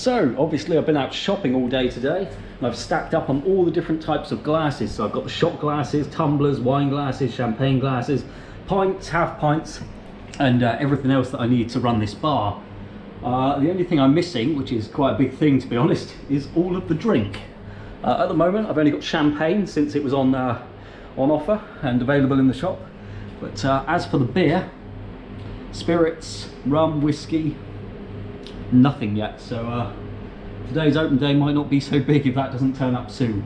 So obviously I've been out shopping all day today, and I've stacked up on all the different types of glasses. So I've got the shot glasses, tumblers, wine glasses, champagne glasses, pints, half pints, and everything else that I need to run this bar. The only thing I'm missing, which is quite a big thing to be honest, is all of the drink. At the moment I've only got champagne since it was on offer and available in the shop. But as for the beer, spirits, rum, whiskey, nothing yet. So today's open day might not be so big if that doesn't turn up soon.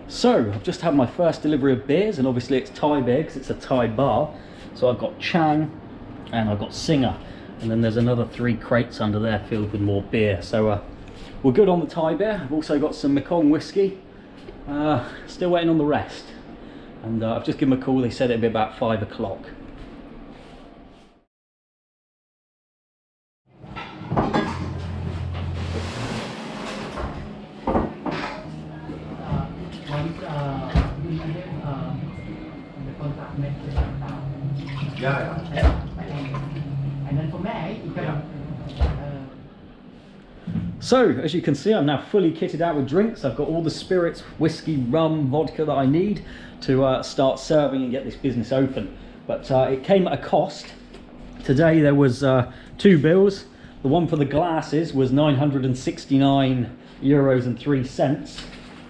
So I've just had my first delivery of beers, and obviously it's Thai beer because it's a Thai bar. So I've got Chang and I've got Singer, and then there's another 3 crates under there filled with more beer. So we're good on the Thai beer. I've also got some Mekong whiskey, still waiting on the rest, and I've just given them a call. They said it'd be about 5 o'clock. So as you can see, I'm now fully kitted out with drinks. I've got all the spirits, whiskey, rum, vodka that I need to start serving and get this business open. But it came at a cost. Today there was 2 bills. The one for the glasses was €969.03,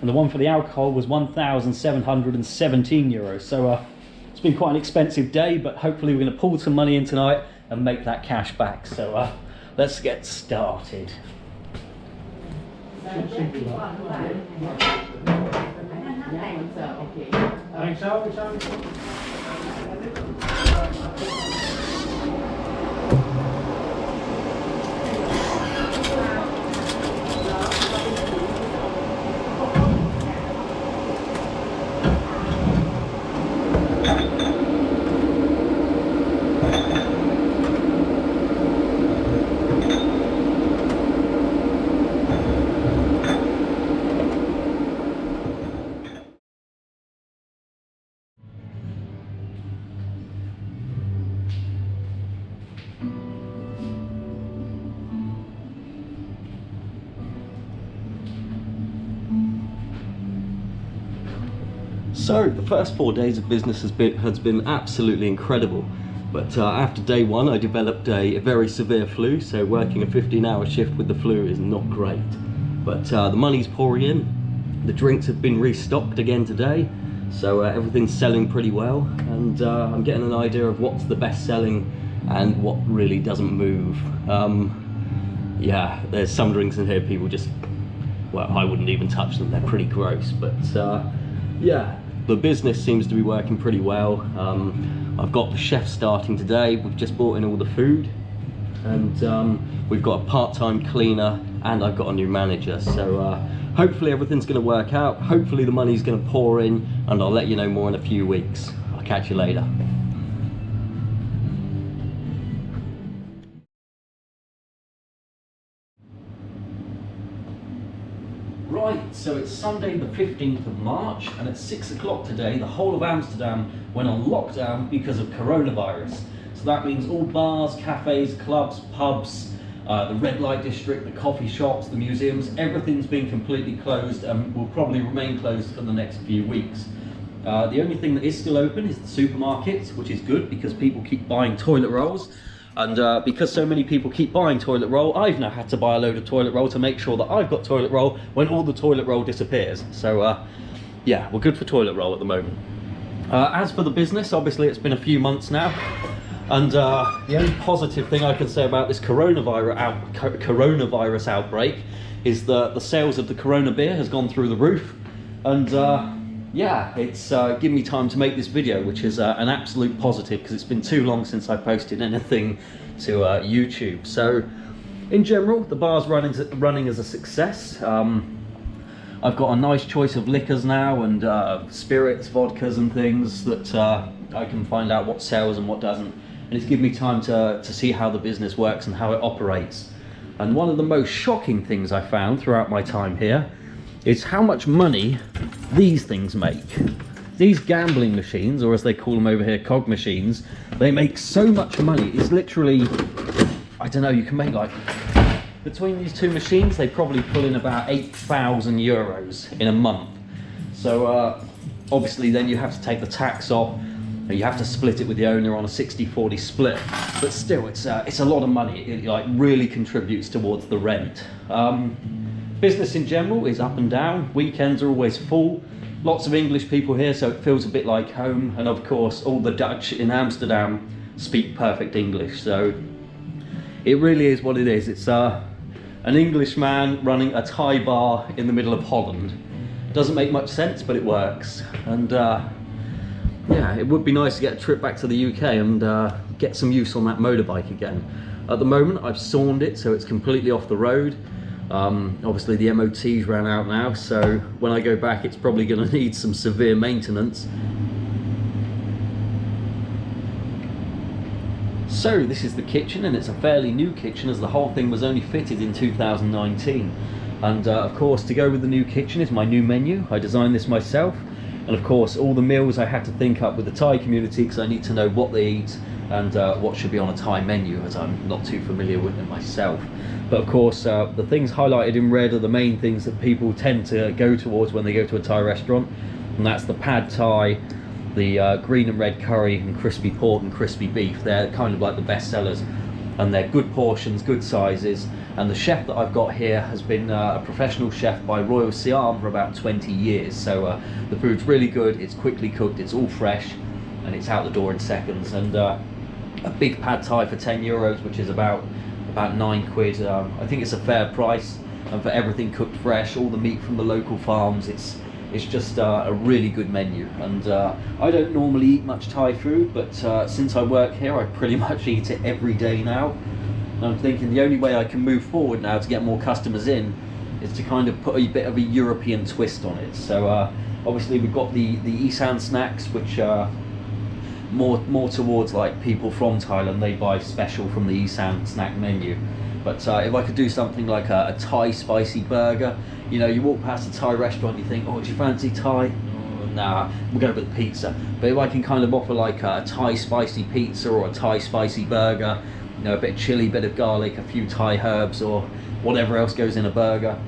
and the one for the alcohol was €1,717. So it's been quite an expensive day, but hopefully we're going to pull some money in tonight and make that cash back. So let's get started. So the first 4 days of business has been absolutely incredible, but after day 1 I developed a very severe flu, so working a 15-hour shift with the flu is not great. But the money's pouring in, the drinks have been restocked again today, so everything's selling pretty well, and I'm getting an idea of what's the best selling and what really doesn't move. Yeah, there's some drinks in here people just, well, I wouldn't even touch them, they're pretty gross, but yeah. The business seems to be working pretty well. I've got the chef starting today. We've just brought in all the food, and we've got a part-time cleaner, and I've got a new manager. So hopefully everything's going to work out. Hopefully the money's going to pour in, and I'll let you know more in a few weeks. I'll catch you later. Right, so it's Sunday the 15th of March, and at 6 o'clock today the whole of Amsterdam went on lockdown because of coronavirus. So that means all bars, cafes, clubs, pubs, the red light district, the coffee shops, the museums, everything's been completely closed and will probably remain closed for the next few weeks. The only thing that is still open is the supermarkets, which is good because people keep buying toilet rolls. And because so many people keep buying toilet roll, I've now had to buy a load of toilet roll to make sure that I've got toilet roll when all the toilet roll disappears. So yeah, we're good for toilet roll at the moment. As for the business, obviously it's been a few months now, and the only positive thing I can say about this coronavirus outbreak is that the sales of the Corona beer has gone through the roof, and yeah, it's given me time to make this video, which is an absolute positive because it's been too long since I posted anything to YouTube. So in general, the bar's running as a success. I've got a nice choice of liquors now, and spirits, vodkas and things that I can find out what sells and what doesn't. and it's given me time to see how the business works and how it operates. And one of the most shocking things I found throughout my time here is how much money these things make. These gambling machines, or as they call them over here, cog machines, they make so much money. It's literally, I don't know, you can make like, between these two machines, they probably pull in about 8,000 euros in a month. So obviously then you have to take the tax off, and you have to split it with the owner on a 60-40 split. But still, it's a lot of money. It like really contributes towards the rent. Business in general is up and down. Weekends are always full. Lots of English people here, so it feels a bit like home. And of course, all the Dutch in Amsterdam speak perfect English. So it really is what it is. It's an Englishman running a Thai bar in the middle of Holland. Doesn't make much sense, but it works. And yeah, it would be nice to get a trip back to the UK and get some use on that motorbike again. At the moment, I've sawned it, so it's completely off the road. Obviously the MOT's ran out now, so when I go back it's probably going to need some severe maintenance. So this is the kitchen, and it's a fairly new kitchen as the whole thing was only fitted in 2019. And of course, to go with the new kitchen is my new menu. I designed this myself, and of course all the meals I had to think up with the Thai community, because I need to know what they eat and what should be on a Thai menu, as I'm not too familiar with it myself. But of course, the things highlighted in red are the main things that people tend to go towards when they go to a Thai restaurant, and that's the pad Thai, the green and red curry, and crispy pork and crispy beef. They're kind of like the best sellers, and they're good portions, good sizes. And the chef that I've got here has been a professional chef by Royal Siam for about 20 years. So the food's really good, it's quickly cooked, it's all fresh, and it's out the door in seconds. And a big pad Thai for 10 euros, which is about 9 quid. I think it's a fair price, and for everything cooked fresh, all the meat from the local farms, it's just a really good menu. And I don't normally eat much Thai food, but since I work here I pretty much eat it every day now. And I'm thinking the only way I can move forward now to get more customers in is to kind of put a bit of a European twist on it. So obviously we've got the Isan snacks, which are more towards like people from Thailand. They buy special from the Isan snack menu. But if I could do something like a Thai spicy burger, you know, you walk past a Thai restaurant, you think, oh, do you fancy Thai? Oh, nah, we'll go with pizza. But if I can kind of offer like a Thai spicy pizza or a Thai spicy burger, you know, a bit of chili, bit of garlic, a few Thai herbs, or whatever else goes in a burger,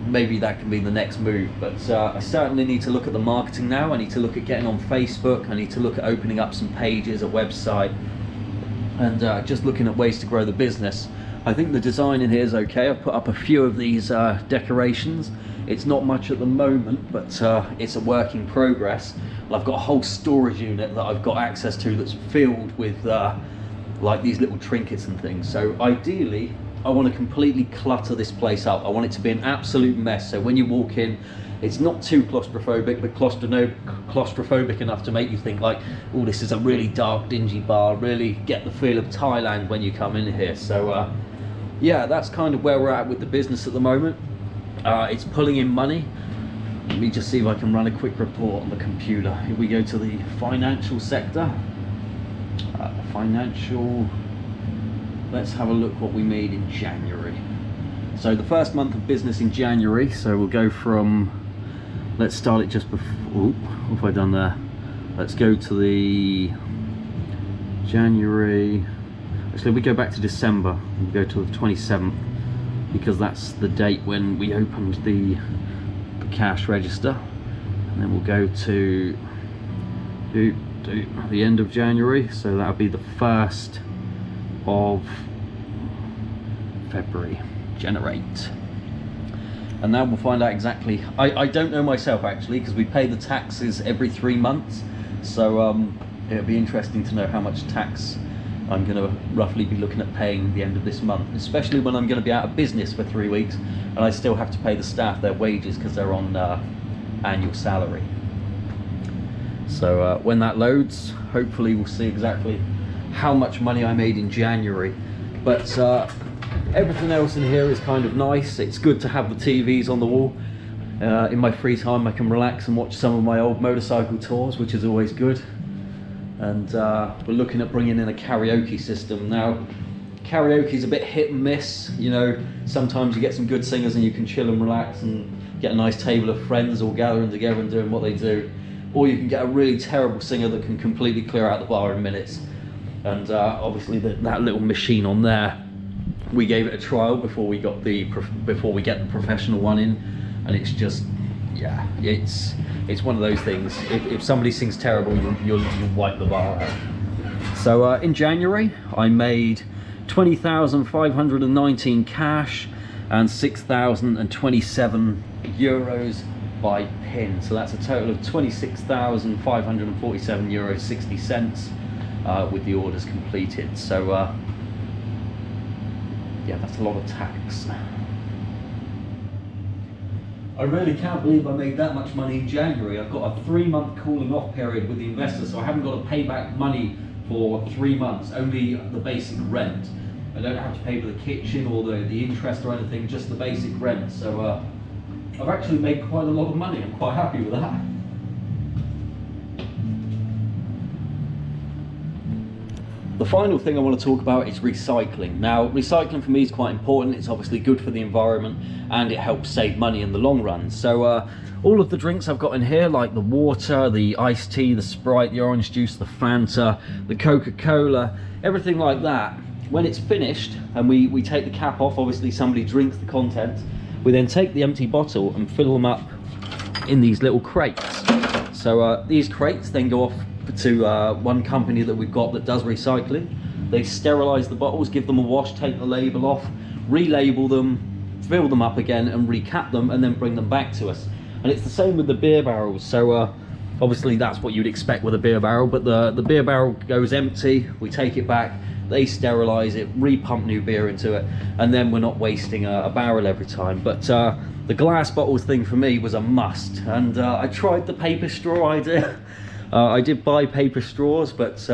maybe that can be the next move. But I certainly need to look at the marketing now. I need to look at getting on Facebook. I need to look at opening up some pages, a website, and just looking at ways to grow the business. I think the design in here is okay. I've put up a few of these decorations. It's not much at the moment, but it's a work in progress. And I've got a whole storage unit that I've got access to that's filled with like these little trinkets and things. So ideally I want to completely clutter this place up. I want it to be an absolute mess, so when you walk in it's not too claustrophobic, but claustrophobic enough to make you think like, oh, this is a really dark, dingy bar. Really get the feel of Thailand when you come in here. So yeah, that's kind of where we're at with the business at the moment. It's pulling in money. Let me just see if I can run a quick report on the computer. Here we go to the financial sector. Financial, let's have a look what we made in January. So the first month of business in January, so we'll go from, let's start it just before, what have I done there? Let's go to the January, actually we go back to December, we'll go to the 27th, because that's the date when we opened the cash register. And then we'll go to the end of January, so that'll be the 1st of February. Generate, and now we'll find out exactly. I don't know myself actually, because we pay the taxes every 3 months, so it'll be interesting to know how much tax I'm going to roughly be looking at paying at the end of this month, especially when I'm going to be out of business for 3 weeks and I still have to pay the staff their wages because they're on annual salary. So when that loads, hopefully we'll see exactly how much money I made in January. But everything else in here is kind of nice. It's good to have the TVs on the wall. In my free time I can relax and watch some of my old motorcycle tours, which is always good. and we're looking at bringing in a karaoke system. Now, karaoke's a bit hit and miss, you know, sometimes you get some good singers and you can chill and relax and get a nice table of friends all gathering together and doing what they do, or you can get a really terrible singer that can completely clear out the bar in minutes. And obviously that little machine on there, we gave it a trial before we get the professional one in, and it's just, yeah, it's one of those things. If somebody sings terrible, you'll wipe the bar out. So in January, I made 20,519 cash and 6,027 euros by pin. So that's a total of 26,547 euros 60 cents with the orders completed. So yeah, that's a lot of tax. I really can't believe I made that much money in January. I've got a 3-month cooling off period with the investor, so I haven't got to pay back money for 3 months, only the basic rent. I don't have to pay for the kitchen or the interest or anything, just the basic rent. So I've actually made quite a lot of money. I'm quite happy with that. The final thing I want to talk about is recycling. Now, recycling for me is quite important. It's obviously good for the environment and it helps save money in the long run. So all of the drinks I've got in here, like the water, the iced tea, the Sprite, the orange juice, the Fanta, the Coca-Cola, everything like that, when it's finished and we take the cap off, obviously somebody drinks the contents, we then take the empty bottle and fill them up in these little crates. So these crates then go off to one company that we've got that does recycling. They sterilize the bottles, give them a wash, take the label off, relabel them, fill them up again and recap them, and then bring them back to us. And it's the same with the beer barrels. So obviously that's what you'd expect with a beer barrel, but the beer barrel goes empty, we take it back, they sterilize it, repump new beer into it, and then we're not wasting a barrel every time. But the glass bottles thing for me was a must, and I tried the paper straw idea. I did buy paper straws, but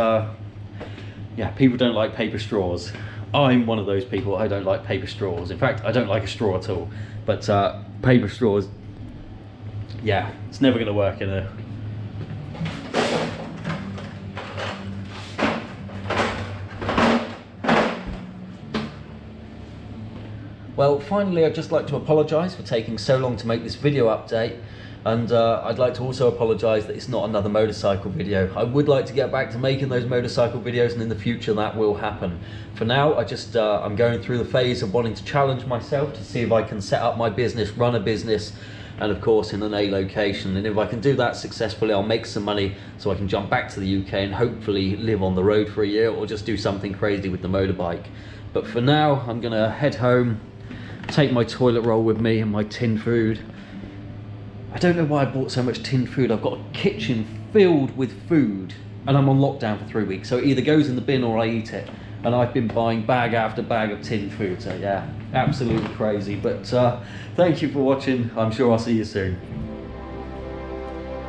yeah, people don't like paper straws. I'm one of those people. I don't like paper straws. In fact, I don't like a straw at all. But paper straws, yeah, it's never going to work in a... Well, finally, I'd just like to apologise for taking so long to make this video update. And I'd like to also apologise that it's not another motorcycle video. I would like to get back to making those motorcycle videos, and in the future that will happen. For now, I'm going through the phase of wanting to challenge myself to see if I can set up my business, run a business, and of course in an A location. And if I can do that successfully, I'll make some money so I can jump back to the UK and hopefully live on the road for a year, or just do something crazy with the motorbike. But for now, I'm gonna head home, take my toilet roll with me and my tin food. I don't know why I bought so much tin food. I've got a kitchen filled with food and I'm on lockdown for 3 weeks. So it either goes in the bin or I eat it. And I've been buying bag after bag of tin food. So yeah, absolutely crazy. But thank you for watching. I'm sure I'll see you soon.